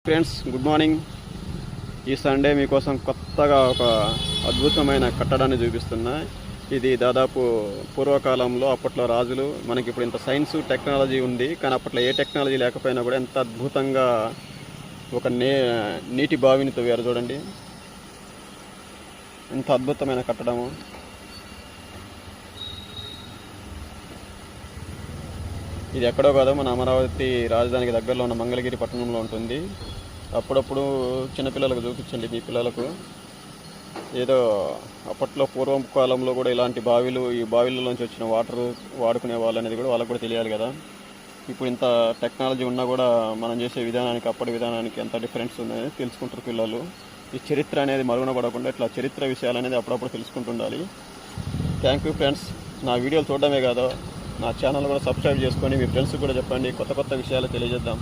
Friends, good morning. ఈ Sunday మీకోసం కొత్తగా ఒక అద్భుతమైన కట్టడాన్ని చూపిస్తున్నా. ఇది దాదాపు పూర్వకాలంలో అప్పట్లో రాజులు, మనకి ఇప్పుడు ఇంత సైన్స్ టెక్నాలజీ ఉంది కానీ అప్పట్లో ఏ టెక్నాలజీ లేకపోయినా కూడా ఎంత అద్భుతంగా ఒక నీటి బావిని తవ్వారు. చూడండి ఎంత అద్భుతమైన కట్టడము. ఇది ఎక్కడో కాదు, మన అమరావతి రాజధానికి దగ్గరలో ఉన్న మంగళగిరి పట్టణంలో ఉంటుంది. అప్పుడప్పుడు చిన్నపిల్లలకు చూపించండి, మీ పిల్లలకు. ఏదో అప్పట్లో పూర్వం కాలంలో కూడా ఇలాంటి బావిలు, ఈ బావిలలోంచి వచ్చిన వాటర్ వాడుకునే వాళ్ళు అనేది కూడా వాళ్ళకు కూడా తెలియాలి కదా. ఇప్పుడు ఇంత టెక్నాలజీ ఉన్నా కూడా మనం చేసే విధానానికి అప్పటి విధానానికి ఎంత డిఫరెన్స్ ఉందనేది తెలుసుకుంటారు పిల్లలు. ఈ చరిత్ర అనేది మరుగున పడకుండా ఇట్లా చరిత్ర విషయాలు అనేది అప్పుడప్పుడు తెలుసుకుంటుండాలి. Thank you friends. నా వీడియోలు చూడడమే కాదు, నా ఛానల్ కూడా సబ్స్క్రైబ్ చేసుకొని మీ ఫ్రెండ్స్కి కూడా చెప్పండి. కొత్త కొత్త విషయాలు తెలియజేద్దాం.